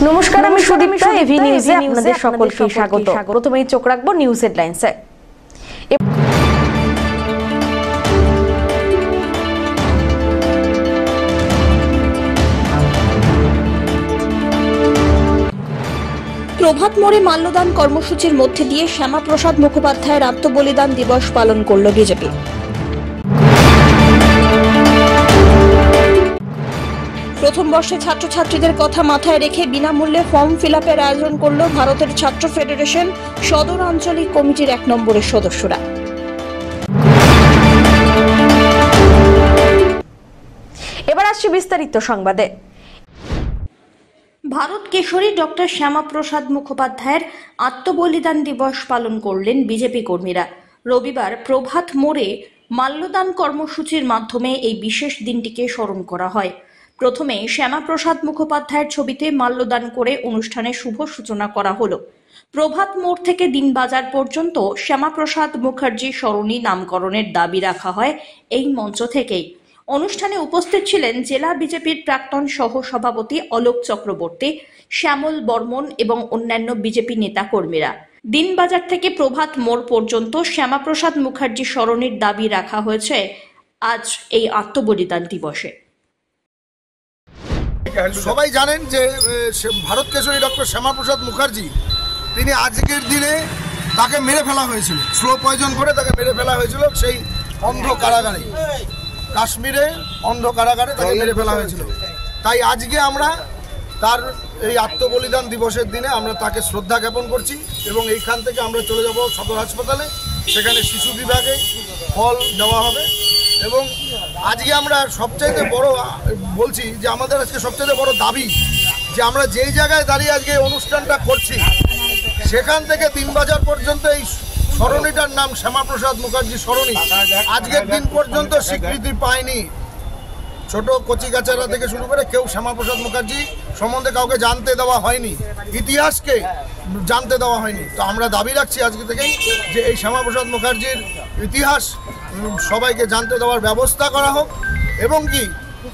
নমস্কার, আমি সুদীপ্তা। এভি নিউজে আপনাদের সকলকে স্বাগত। প্রথমেই চোখ রাখবো নিউজ হেডলাইন্সে। প্রভাত মোড়ে মাল্যদান কর্মসূচির মধ্যে দিয়ে শ্যামাপ্রসাদ মুখোপাধ্যায়ের আত্মবলিদান দিবস পালন করল বিজেপি। প্রথম বর্ষে ছাত্রছাত্রীদের কথা মাথায় রেখে বিনামূল্যে ফর্ম ফিল আপের আয়োজন করল ভারতের ছাত্র ফেডারেশন সদর আঞ্চলিক কমিটির 1 নম্বরের সদস্যরা। এবার আসছে বিস্তারিত সংবাদে। ভারত কেশরী ডক্টর শ্যামাপ্রসাদ মুখোপাধ্যায়ের আত্মবলিদান দিবস পালন করলেন বিজেপি কর্মীরা। রবিবার প্রভাত মোড়ে মাল্যদান কর্মসূচির মাধ্যমে এই বিশেষ দিনটিকে স্মরণ করা হয়। প্রথমে শ্যামাপ্রসাদ মুখোপাধ্যায়ের ছবিতে মাল্যদান করে অনুষ্ঠানের শুভ সূচনা করা হলো। প্রভাত মোড় থেকে দিনবাজার পর্যন্ত শ্যামাপ্রসাদ মুখার্জি সরণি নামকরণের দাবি রাখা হয় এই মঞ্চ থেকেই। অনুষ্ঠানে উপস্থিত ছিলেন জেলা বিজেপির প্রাক্তন সহ সভাপতি অলোক চক্রবর্তী, শ্যামল বর্মন এবং অন্যান্য বিজেপি নেতা কর্মীরা। দিনবাজার থেকে প্রভাত মোড় পর্যন্ত শ্যামাপ্রসাদ মুখার্জি সরণির দাবি রাখা হয়েছে আজ এই আত্মবলিদান দিবসে। সবাই জানেন যে ভারত কেশরী ডক্টর শ্যামাপ্রসাদ মুখার্জি, তিনি আজকের দিনে তাকে মেরে ফেলা হয়েছিল, স্লো পয়জন করে তাকে মেরে ফেলা হয়েছিল সেই অন্ধ কারাগারে, কাশ্মীরে অন্ধ কারাগারে তাকে মেরে ফেলা হয়েছিল। তাই আজকে আমরা তার এই আত্মবলিদান দিবসের দিনে আমরা তাকে শ্রদ্ধা জ্ঞাপন করছি এবং এইখান থেকে আমরা চলে যাব সদর হাসপাতালে, সেখানে শিশু বিভাগে ফল দেওয়া হবে। এবং আজকে আমরা সবচাইতে বড় বলছি যে আমাদের আজকে সবচাইতে বড় দাবি যে আমরা যেই জায়গায় দাঁড়িয়ে আজকে অনুষ্ঠানটা করছি সেখান থেকে দিনবাজার পর্যন্ত এই সরণিটার নাম শ্যামাপ্রসাদ মুখার্জি সরণি আজকের দিন পর্যন্ত স্বীকৃতি পায়নি। ছোট কচিকাচারা থেকে শুরু করে কেউ শ্যামাপ্রসাদ মুখার্জি সম্বন্ধে কাউকে জানতে দেওয়া হয়নি, ইতিহাসকে জানতে দেওয়া হয়নি। তো আমরা দাবি রাখছি আজকে থেকেই যে এই শ্যামাপ্রসাদ মুখার্জির ইতিহাস সবাইকে জানতে দেওয়ার ব্যবস্থা করা হোক এবং কি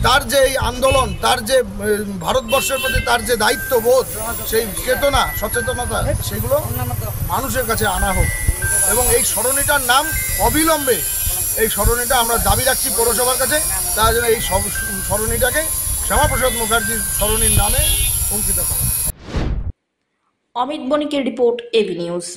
তার যে এই আন্দোলন, তার যে ভারতবর্ষের প্রতি তার যে দায়িত্ববোধ, সেই চেতনা সচেতনতা, সেগুলো মানুষের কাছে আনা হোক এবং এই সরণিটার নাম অবিলম্বে, এই সরণিটা আমরা দাবি রাখছি পৌরসভার কাছে, তার জন্য এই সরণিটাকে শ্যামাপ্রসাদ মুখার্জির সরণির নামে অঙ্কিত করা। অমিত বণিকের রিপোর্ট, এভি নিউজ।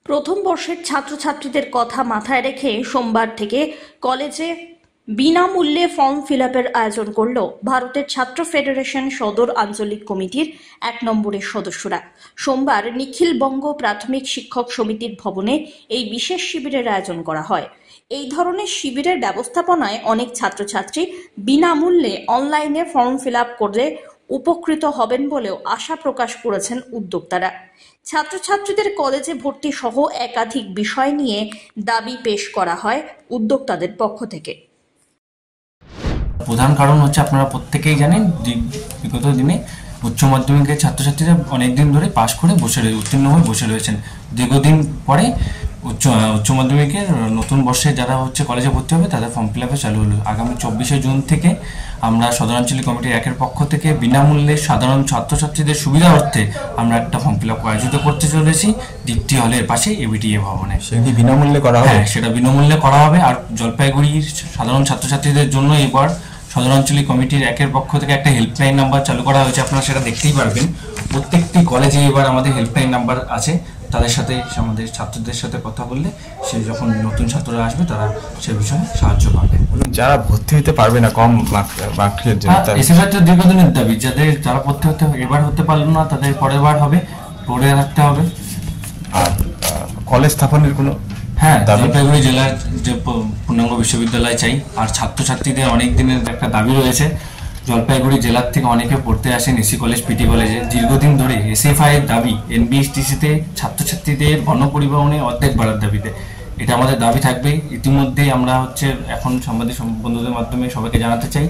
প্রথম বর্ষের ছাত্রছাত্রীদের কথা মাথায় রেখে সোমবার থেকে কলেজে বিনামূল্যে ফর্ম ফিল আপের আয়োজন করল ভারতের ছাত্র ফেডারেশন সদর আঞ্চলিক কমিটির 1 নম্বরের সদস্যরা। সোমবার নিখিল বঙ্গ প্রাথমিক শিক্ষক সমিতির ভবনে এই বিশেষ শিবিরের আয়োজন করা হয়। এই ধরনের শিবিরের ব্যবস্থাপনায় অনেক ছাত্রছাত্রী বিনামূল্যে অনলাইনে ফর্ম ফিল আপ করে উপকৃত হবেন বলেও আশা প্রকাশ করেছেন উদ্যোক্তারা। ছাত্রছাত্রীদের কলেজে ভর্তি সহ একাধিক বিষয় নিয়ে দাবি পেশ করা হয় উদ্যোক্তাদের পক্ষ থেকে। প্রধান কারণ হচ্ছে আপনারা প্রত্যেকেই জানেন, বিগত দিনে উচ্চ মাধ্যমিকের ছাত্রছাত্রীরা অনেকদিন ধরে পাশ করে উত্তীর্ণ হয়ে বসে রয়েছেন। দীর্ঘদিন পরে উচ্চ মাধ্যমিকের নতুন বর্ষে যারা হচ্ছে কলেজে ভর্তি হবে তাদের ফর্ম ফিল আপে চালু হলো। আগামী 24শে জুন থেকে আমরা সদরাঞ্চলিক কমিটির 1-এর পক্ষ থেকে বিনামূল্যে সাধারণ ছাত্রছাত্রীদের সুবিধা অর্থে আমরা একটা ফর্ম ফিল আপ আয়োজিত করতে চলেছি দীপ্তি হলের পাশে এবিটিএ ভবনে। সেটি বিনামূল্যে করা হবে? হ্যাঁ, সেটা বিনামূল্যে করা হবে। আর জলপাইগুড়ির সাধারণ ছাত্রছাত্রীদের জন্য এবার সদরাঞ্চলিক কমিটির 1-এর পক্ষ থেকে একটা হেল্পলাইন নাম্বার চালু করা হয়েছে, আপনারা সেটা দেখতেই পারবেন। প্রত্যেকটি কলেজে এবার আমাদের হেল্পলাইন নাম্বার আছে, তাদের সাথে আমাদের ছাত্রদের সাথে কথা বললে সে যখন নতুন ছাত্ররা আসবে তারা সে বিষয়ে সাহায্য পাবে। যারা ভর্তি হতে পারবে না কম মার্কের জন্য, এসএফআই তো দীর্ঘদিনের দাবি, যারা ভর্তি হতে এবার হতে পারলো না তাদের পরের বার হবে, পড়ে রাখতে হবে। আর কলেজ স্থাপনের কোনো জলপাইগুড়ি জেলার যে পূর্ণাঙ্গ বিশ্ববিদ্যালয় চাই। আর ছাত্রছাত্রীদের অনেক দিনের একটা দাবি রয়েছে, জলপাইগুড়ি জেলার থেকে অনেকে পড়তে আসেন এসি কলেজ, পিটি কলেজে। দীর্ঘদিন ধরে এসএফআই এর দাবি এনবিএসটিসিতে ছাত্রছাত্রীদের গণপরিবহনে অর্ধেক বাড়ার দাবিতে, এটা আমাদের দাবি থাকবে। ইতিমধ্যেই আমরা এখন সাংবাদিক বন্ধুদের মাধ্যমে সবাইকে জানাতে চাই,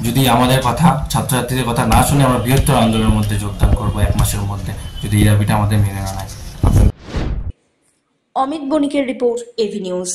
যদি আমাদের কথা ছাত্রছাত্রীদের কথা না শুনে আমরা বৃহত্তর আন্দোলনের মধ্যে যোগদান করবো 1 মাসের মধ্যে, যদি এই দাবিটা আমাদের মেনে না নেয়। অমিত বণিকের রিপোর্ট, এভি নিউজ।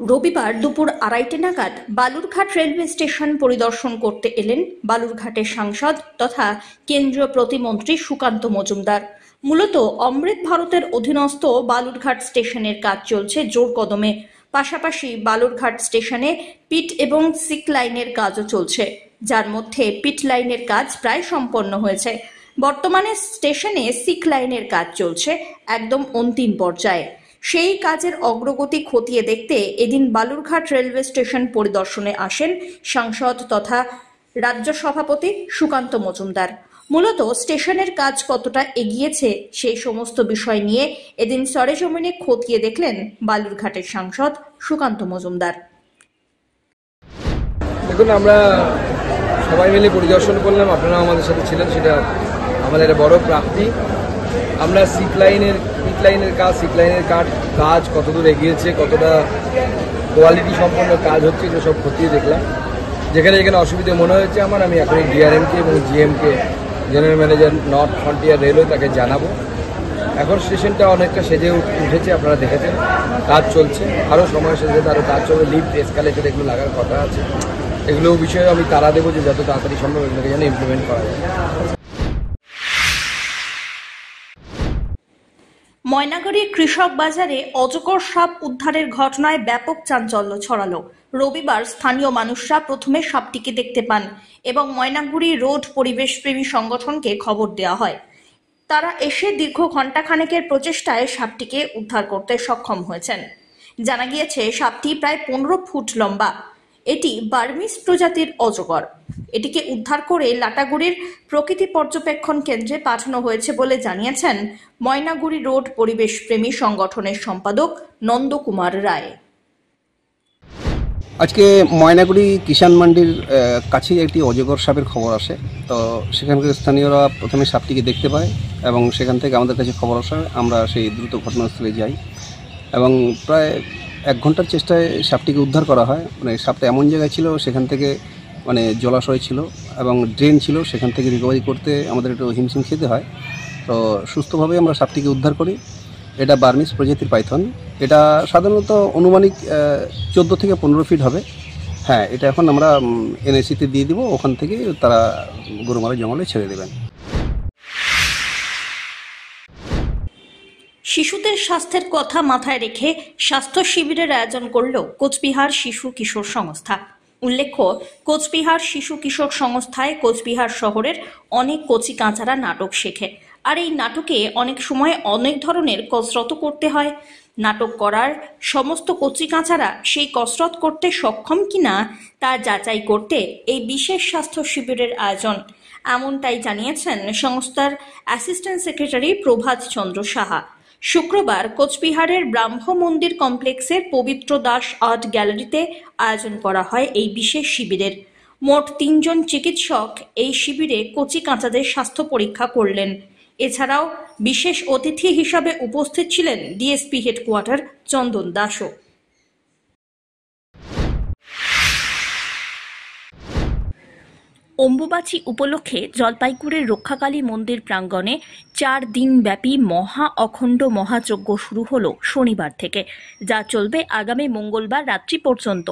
রবিবার দুপুর 2:30 নাগাদ বালুরঘাট রেলওয়ে স্টেশন পরিদর্শন করতে এলেন বালুরঘাটের সাংসদ তথা কেন্দ্রীয় প্রতিমন্ত্রী সুকান্ত মজুমদার। মূলত অমৃত ভারতের অধীনস্থ বালুরঘাট স্টেশনের কাজ চলছে জোর কদমে। পাশাপাশি বালুরঘাট স্টেশনে পিট এবং সিক লাইনের কাজও চলছে, যার মধ্যে পিট লাইনের কাজ প্রায় সম্পন্ন হয়েছে। বর্তমানে স্টেশনে সিক লাইনের কাজ চলছে একদম অন্তিম পর্যায়ে। সেই কাজের অগ্রগতি খতিয়ে দেখতে এদিন বালুরঘাট রেলওয়ে স্টেশন পরিদর্শনে আসেন সাংসদ তথা রাজ্য সভাপতি সুকান্ত মজুমদার। মূলত স্টেশনের কাজ কতটা এগিয়েছে সেই সমস্ত বিষয় নিয়ে এদিন সরেজমিনে খতিয়ে দেখলেন বালুরঘাটের সাংসদ সুকান্ত মজুমদার। দেখুন, আমরা সবাই মিলে পরিদর্শন করলাম, আপনারা আমাদের সাথে ছিলেন, সেটা আমাদের বড় প্রাপ্তি। আমরা সিক লাইনের সিক লাইনের কাজ কতদূর এগিয়েছে, কতটা কোয়ালিটি সম্পন্ন কাজ হচ্ছে, এগুলো সব খতিয়ে দেখলাম। যেখানে অসুবিধে মনে হয়েছে আমি এখন ডিআরএমকে এবং জিএমকে, general manager north frontier railway, তাকে জানাবো। এখন স্টেশনটা অনেকটা সেজে উঠেছে, আপনারা দেখেছেন, কাজ চলছে, আরও সময়ের সাথে সাথে আরও কাজ চলবে। লিফট, এসকালেটর এগুলো লাগার কথা আছে, এগুলো বিষয়ে আমি তাড়া দেবো যে যত তাড়াতাড়ি সম্ভব এগুলোকে যেন ইমপ্লিমেন্ট করা যায়। ময়নাগুড়ির কৃষক বাজারে অজগর সাপ উদ্ধারের ঘটনায় ব্যাপক চাঞ্চল্য ছড়ালো। রবিবার স্থানীয় মানুষরা প্রথমে সাপটিকে দেখতে পান এবং ময়নাগুড়ি রোড পরিবেশপ্রেমী সংগঠনকে খবর দেওয়া হয়। তারা এসে দীর্ঘ ঘণ্টাখানেকের প্রচেষ্টায় সাপটিকে উদ্ধার করতে সক্ষম হয়েছেন। জানা গিয়েছে সাপটি প্রায় 15 ফুট লম্বা। এটি বার্মিজ প্রজাতির অজগর। এটিকে উদ্ধার করে লাটাগুড়ির প্রকৃতি পর্যবেক্ষণ কেন্দ্রে পাঠানো হয়েছে বলে জানিয়েছেন ময়নাগুড়ি রোড পরিবেশপ্রেমী সংগঠনের সম্পাদক নন্দকুমার রায়। আজকে ময়নাগুড়ি কিষাণ মান্ডির কাছেই একটি অজগর সাপের খবর আসে। তো সেখানকার স্থানীয়রা প্রথমে সাপটিকে দেখতে পায় এবং সেখান থেকে আমাদের কাছে খবর আসে। আমরা সেই দ্রুত ঘটনাস্থলে যাই এবং প্রায় 1 ঘন্টার চেষ্টায় সাপটিকে উদ্ধার করা হয়। সাপটা এমন জায়গায় ছিল, সেখান থেকে জলাশয় ছিল এবং ড্রেন ছিল, সেখান থেকে রিকভারি করতে আমাদের একটু হিমশিম খেতে হয়। তো সুস্থভাবে আমরা সাপটিকে উদ্ধার করি। এটা বার্মিজ প্রজাতির পাইথন। এটা সাধারণত অনুমানিক 14 থেকে 15 ফিট হবে। হ্যাঁ, এটা এখন আমরা এনএসিতে দিয়ে দিব, ওখান থেকে তারা গরুমারা জঙ্গলে ছেড়ে দেবেন। শিশুদের স্বাস্থ্যের কথা মাথায় রেখে স্বাস্থ্য শিবিরের আয়োজন করল কোচবিহার শিশু কিশোর সংস্থা। উল্লেখ্য, কোচবিহার শিশু কিশোর সংস্থায় কোচবিহার শহরের অনেক কচি কাঁচারা নাটক শেখে। আর এই নাটকে অনেক সময় অনেক ধরনের কসরত করতে হয়। নাটক করার সমস্ত কচি কাঁচারা সেই কসরত করতে সক্ষম কিনা তা যাচাই করতে এই বিশেষ স্বাস্থ্য শিবিরের আয়োজন, এমনটাই জানিয়েছেন সংস্থার অ্যাসিস্ট্যান্ট সেক্রেটারি প্রভাত চন্দ্র সাহা। শুক্রবার কোচবিহারের ব্রাহ্ম মন্দির কমপ্লেক্সের পবিত্র দাস আর্ট গ্যালারিতে আয়োজন করা হয় এই বিশেষ শিবিরের। মোট 3 জন চিকিৎসক এই শিবিরে কচি কাঁচাদের স্বাস্থ্য পরীক্ষা করলেন। এছাড়াও বিশেষ অতিথি হিসাবে উপস্থিত ছিলেন ডিএসপি হেডকোয়ার্টার চন্দন দাসও। অম্বুবাচী উপলক্ষে জলপাইগুড়ির রক্ষাকালী মন্দির প্রাঙ্গণে 4 দিন ব্যাপী মহা অখণ্ড মহাযজ্ঞ শুরু হলো শনিবার থেকে, যা চলবে আগামী মঙ্গলবার রাত্রি পর্যন্ত।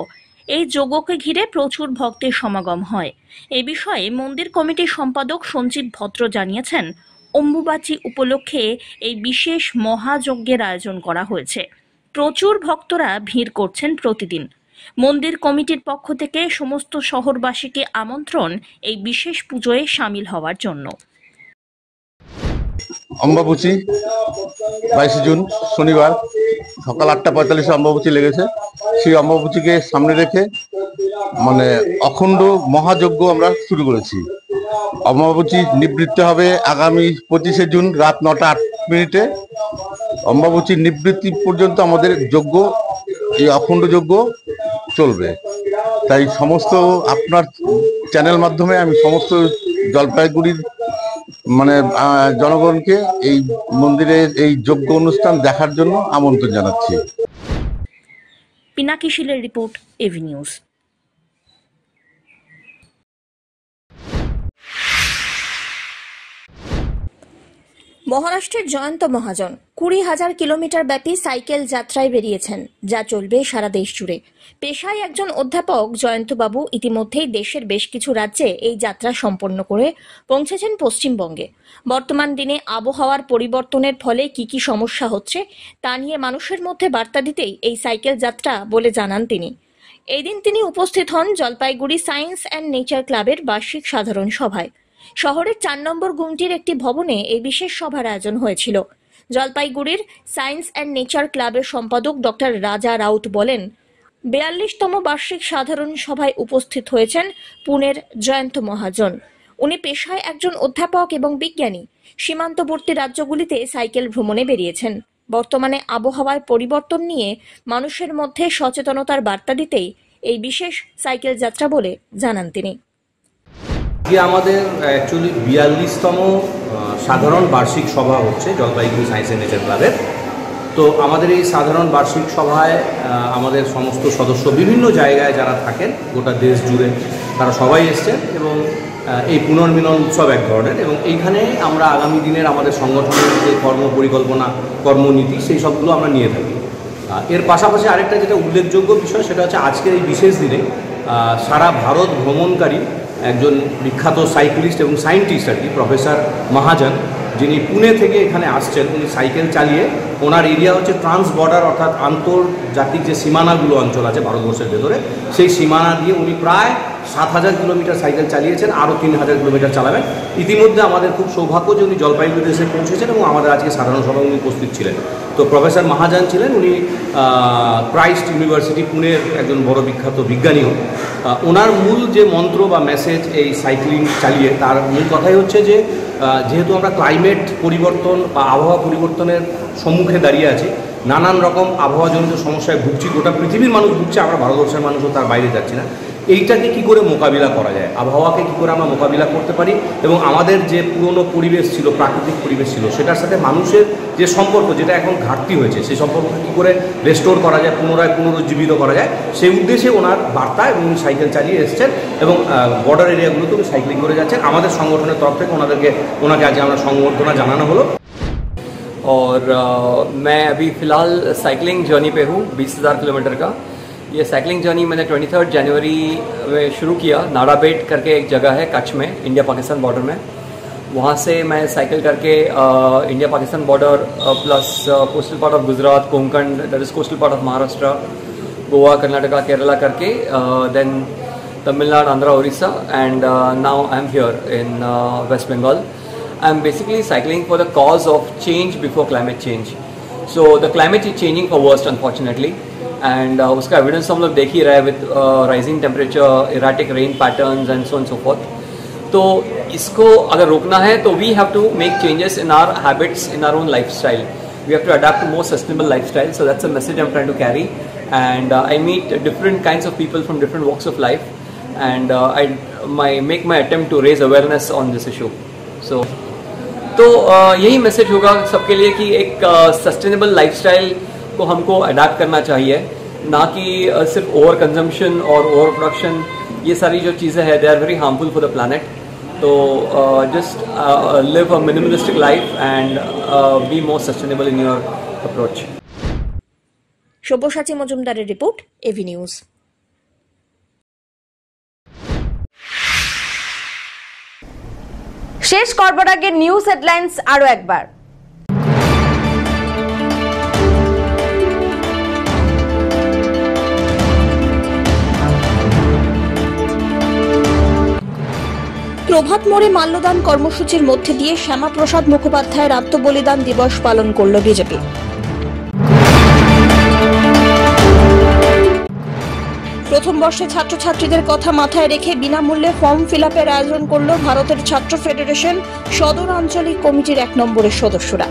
এই যজ্ঞকে ঘিরে প্রচুর ভক্তের সমাগম হয়। এ বিষয়ে মন্দির কমিটির সম্পাদক সঞ্জীব ভদ্র জানিয়েছেন, অম্বুবাচী উপলক্ষে এই বিশেষ মহাযজ্ঞের আয়োজন করা হয়েছে। প্রচুর ভক্তরা ভিড় করছেন প্রতিদিন। মন্দির কমিটির পক্ষ থেকে সমস্ত শহরবাসীকে আমন্ত্রণ এই বিশেষ পুজোয় সামিল হওয়ার জন্য। অম্বুবাচী 22 জুন শনিবার সকাল 8:45 অম্বুবাচী লেগেছে। সেই অম্বুবাচীকে সামনে রেখে অখণ্ড মহাযজ্ঞ আমরা শুরু করেছি। অম্বুবাচী নিবৃত্তি হবে আগামী 25শে জুন রাত 9:08 অম্বুবাচীর নিবৃত্তি পর্যন্ত আমাদের যজ্ঞ, এই অখণ্ড যজ্ঞ চলবে। তাই সমস্ত আপনার চ্যানেল মাধ্যমে আমি সমস্ত জলপাইগুড়ির জনগণকে এই মন্দিরের এই যজ্ঞ অনুষ্ঠান দেখার জন্য আমন্ত্রণ জানাচ্ছি। পিনাকি শীলের রিপোর্ট, এভি নিউজ। মহারাষ্ট্রের জয়ন্ত মহাজন 20,000 কিলোমিটার ব্যাপী সাইকেল যাত্রায় বেরিয়েছেন, যা চলবে সারা দেশ জুড়ে। পেশায় একজন অধ্যাপক জয়ন্তবাবু ইতিমধ্যেই দেশের বেশ কিছু রাজ্যে এই যাত্রা সম্পন্ন করে পৌঁছেছেন পশ্চিমবঙ্গে। বর্তমান দিনে আবহাওয়ার পরিবর্তনের ফলে কি কি সমস্যা হচ্ছে তা নিয়ে মানুষের মধ্যে বার্তা দিতেই এই সাইকেল যাত্রা বলে জানান তিনি। এই দিন তিনি উপস্থিত হন জলপাইগুড়ি সায়েন্স অ্যান্ড নেচার ক্লাবের বার্ষিক সাধারণ সভায়। শহরের 4 নম্বর গুমটির একটি ভবনে এই বিশেষ সভার আয়োজন হয়েছিল। জলপাইগুড়ির সায়েন্স অ্যান্ড নেচার ক্লাবের সম্পাদক ডক্টর রাজা রাউত বলেন, 42তম বার্ষিক সাধারণ সভায় উপস্থিত হয়েছেন পুনের জয়ন্ত মহাজন। উনি পেশায় একজন অধ্যাপক এবং বিজ্ঞানী। সীমান্তবর্তী রাজ্যগুলিতে সাইকেল ভ্রমণে বেরিয়েছেন। বর্তমানে আবহাওয়ার পরিবর্তন নিয়ে মানুষের মধ্যে সচেতনতার বার্তা দিতেই এই বিশেষ সাইকেল যাত্রা বলে জানান তিনি। আমাদের অ্যাকচুয়ালি 42তম সাধারণ বার্ষিক সভা হচ্ছে জলপাইগুড়ি সায়েন্স অ্যান্ড নেচার ক্লাবের। তো আমাদের এই সাধারণ বার্ষিক সভায় আমাদের সমস্ত সদস্য বিভিন্ন জায়গায় যারা থাকেন গোটা দেশ জুড়ে তারা সবাই এসছেন এবং এই পুনর্মিলন উৎসব এক ধরনের, এবং এইখানে আমরা আগামী দিনের আমাদের সংগঠনের যে কর্ম পরিকল্পনা কর্মনীতি সেই সবগুলো আমরা নিয়ে থাকি। এর পাশাপাশি আরেকটা যেটা উল্লেখযোগ্য বিষয় সেটা হচ্ছে আজকের এই বিশেষ দিনে সারা ভারত ভ্রমণকারী একজন বিখ্যাত সাইক্লিস্ট এবং সায়েন্টিস্ট আর কি প্রফেসর মহাজন, যিনি পুনে থেকে এখানে আসছেন। উনি সাইকেল চালিয়ে, ওনার এরিয়া হচ্ছে ট্রান্স বর্ডার অর্থাৎ আন্তর্জাতিক যে সীমানাগুলো অঞ্চল আছে ভারতবর্ষের ভেতরে, সেই সীমানা দিয়ে উনি প্রায় 7,000 কিলোমিটার সাইকেল চালিয়েছেন, আরও 3,000 কিলোমিটার চালাবেন। ইতিমধ্যে আমাদের খুব সৌভাগ্য যে উনি জলপাইগুড়িতে এসে পৌঁছেছেন এবং আমাদের আজকে সাধারণ সভায় উনি উপস্থিত ছিলেন। তো প্রফেসর মহাজন ছিলেন, উনি ক্রাইস্ট ইউনিভার্সিটি পুনের একজন বড় বিখ্যাত বিজ্ঞানীও। ওনার মূল যে মন্ত্র বা মেসেজ এই সাইক্লিং চালিয়ে, তার মূল কথাই হচ্ছে যে যেহেতু আমরা ক্লাইমেট পরিবর্তন বা আবহাওয়া পরিবর্তনের সম্মুখে দাঁড়িয়ে আছি, নানান রকম আবহাওয়াজনিত সমস্যায় ভুগছি, গোটা পৃথিবীর মানুষ ভুগছে, আমরা ভারতবর্ষের মানুষও তার বাইরে যাচ্ছি না। এইটাকে কি করে মোকাবিলা করা যায়, আবহাওয়াকে কি করে আমরা মোকাবিলা করতে পারি, এবং আমাদের যে পুরনো পরিবেশ ছিল, প্রাকৃতিক পরিবেশ ছিল, সেটার সাথে মানুষের যে সম্পর্ক, যেটা এখন ঘাটতি হয়েছে, সেই সম্পর্ককে কী করে রেস্টোর করা যায়, পুনরুজ্জীবিত করা যায়, সেই উদ্দেশ্যে ওনার বার্তা এবং উনি সাইকেল চালিয়ে এসছেন এবং বর্ডার এরিয়াগুলোতে উনি সাইক্লিং করে যাচ্ছেন। আমাদের সংগঠনের তরফ থেকে ওনাকে আজকে আমরা সংবর্ধনা জানানো হলো। और मैं अभी फ़िलहाल साइकिलिंग जर्नी पे हूँ 20,000 किलोमीटर का। ये साइकिलिंग जर्नी मैंने 23 जनवरी में शुरू किया। नाड़ाबेट करके एक जगह है कच्छ में, इंडिया पाकिस्तान बॉर्डर में। वहाँ से मैं साइकिल करके India Pakistan border plus coastal part of Gujarat, Konkan, that is coastal part of Maharashtra, Goa, Karnataka, Kerala करके then Tamil Nadu, Andhra, Orissa, and now I am here in West Bengal. I am basically cycling for the cause of change before climate change. So the climate is changing for worst unfortunately, and उसका evidence हम लोग देख ही रहे हैं with rising temperature, erratic rain patterns and so on and so forth. तो इसको अगर रोकना है तो we have to make changes in our habits, in our own lifestyle. We have to adapt to more sustainable lifestyle. So that's a message I'm trying to carry, and I meet different kinds of people from different walks of life, and I make my attempt to raise awareness on this issue. तो यही message होगा सबके लिए कि एक sustainable lifestyle को हमको adapt करना चाहिए, ना कि सिर्फ ओवर कंजम्पशन और ओवर प्रोडक्शन। ये सारी जो चीज़ें हैं they are very harmful for the planet. तो just live a minimalistic life and be more sustainable in your approach. Sabyasachi মজুমদারের রিপোর্ট, এভি নিউজ। শেষ করবার আগে নিউজ হেডলাইন্স আরো একবার। প্রভাত মোড়ে মাল্যদান কর্মসূচির মধ্যে দিয়ে শ্যামাপ্রসাদ মুখোপাধ্যায়ের আত্মবলিদান দিবস পালন করল বিজেপি। প্রথম বর্ষে ছাত্রছাত্রীদের কথা মাথায় রেখে বিনামূল্যে ফর্ম ফিল-আপের আয়োজন করল ভারতের ছাত্র ফেডারেশন সদর আঞ্চলিক কমিটির 1 নম্বরের সদস্যরা।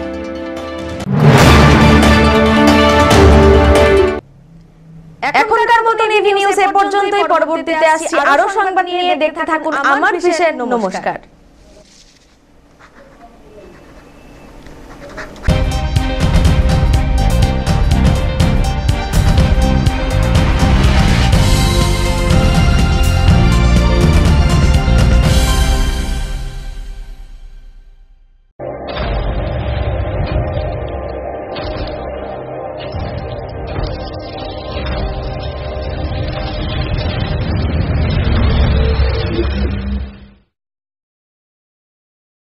এখনকার মতন এভি নিউজ এ পর্যন্তই। পরবর্তীতে আসছি আরো সংবাদ নিয়ে। দেখতে থাকুন আমার বিশেষ। নমস্কার।